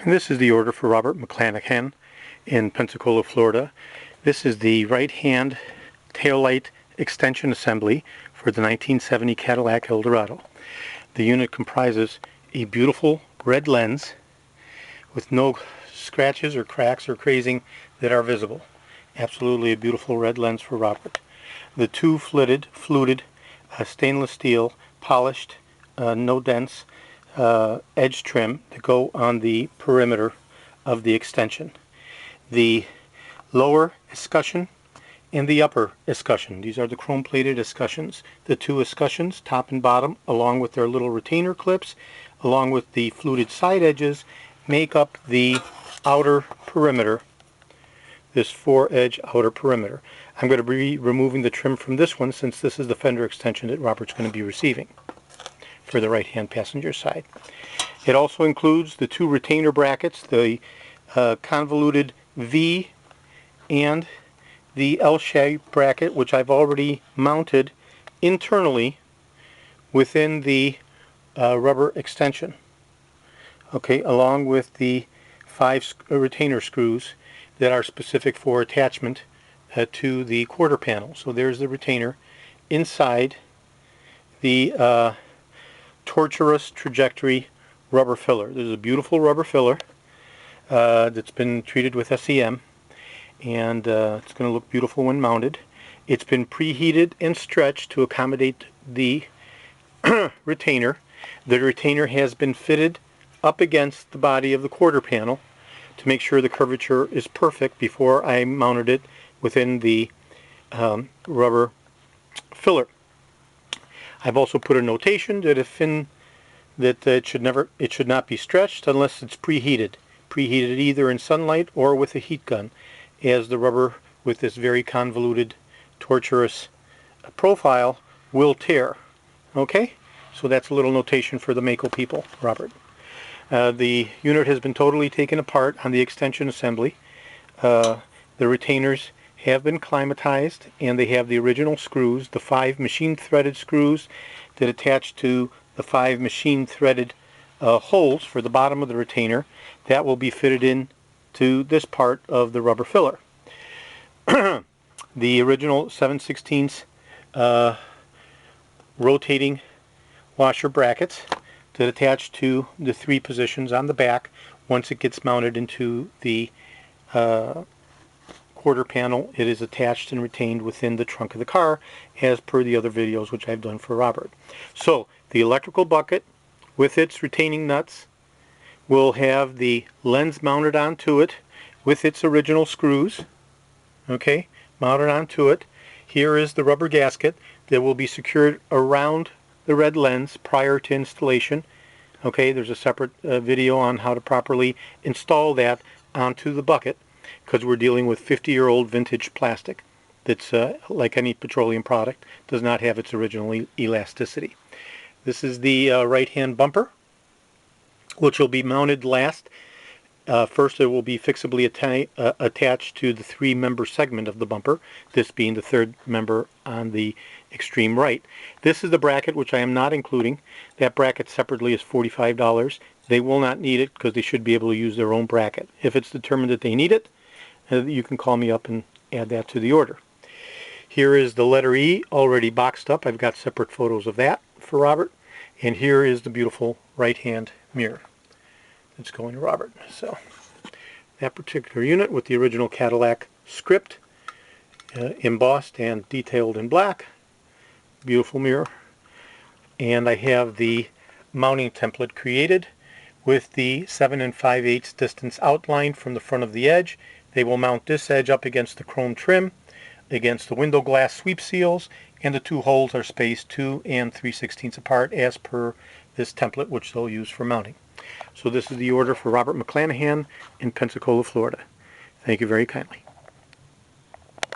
And this is the order for Robert McClanahan in Pensacola, Florida. This is the right-hand taillight extension assembly for the 1970 Cadillac Eldorado. The unit comprises a beautiful red lens with no scratches or cracks or crazing that are visible. Absolutely a beautiful red lens for Robert. The two fluted stainless steel polished, no dents edge trim that go on the perimeter of the extension. The lower escutcheon and the upper escutcheon. These are the chrome plated escutcheons. The two escutcheons, top and bottom, along with their little retainer clips, along with the fluted side edges, make up the outer perimeter, this 4-edge outer perimeter. I'm going to be removing the trim from this one since this is the fender extension that Robert's going to be receiving for the right-hand passenger side. It also includes the two retainer brackets, the convoluted V and the L-shaped bracket, which I've already mounted internally within the rubber extension. Okay, along with the 5 retainer screws that are specific for attachment to the quarter panel. So there's the retainer inside the tortuous trajectory rubber filler. There's a beautiful rubber filler that's been treated with SEM, and it's going to look beautiful when mounted. It's been preheated and stretched to accommodate the retainer. The retainer has been fitted up against the body of the quarter panel to make sure the curvature is perfect before I mounted it within the rubber filler. I've also put a notation that it should not be stretched unless it's preheated either in sunlight or with a heat gun, as the rubber with this very convoluted, tortuous profile will tear. Okay, so that's a little notation for the Mako people, Robert. The unit has been totally taken apart on the extension assembly. The retainers have been climatized, and they have the original screws, the 5 machine threaded screws that attach to the 5 machine threaded holes for the bottom of the retainer. That will be fitted in to this part of the rubber filler. The original 7/16 rotating washer brackets that attach to the 3 positions on the back once it gets mounted into the quarter panel. It is attached and retained within the trunk of the car as per the other videos which I've done for Robert. So the electrical bucket with its retaining nuts will have the lens mounted onto it with its original screws, okay, mounted onto it. Here is the rubber gasket that will be secured around the red lens prior to installation. Okay, there's a separate video on how to properly install that onto the bucket, because we're dealing with 50-year-old vintage plastic that's like any petroleum product, does not have its original elasticity. This is the right-hand bumper, which will be mounted last. First, it will be fixably attached to the 3-member segment of the bumper, this being the 3rd member on the extreme right. This is the bracket which I am not including. That bracket separately is $45. They will not need it because they should be able to use their own bracket. If it's determined that they need it, you can call me up and add that to the order. Here is the letter E already boxed up. I've got separate photos of that for Robert. And here is the beautiful right-hand mirror that's going to Robert. So that particular unit with the original Cadillac script embossed and detailed in black. Beautiful mirror. And I have the mounting template created with the 7 5/8 distance outline from the front of the edge. They will mount this edge up against the chrome trim, against the window glass sweep seals, and the 2 holes are spaced 2 and 3/16 apart as per this template, which they'll use for mounting. So this is the order for Robert McClanahan in Pensacola, Florida. Thank you very kindly.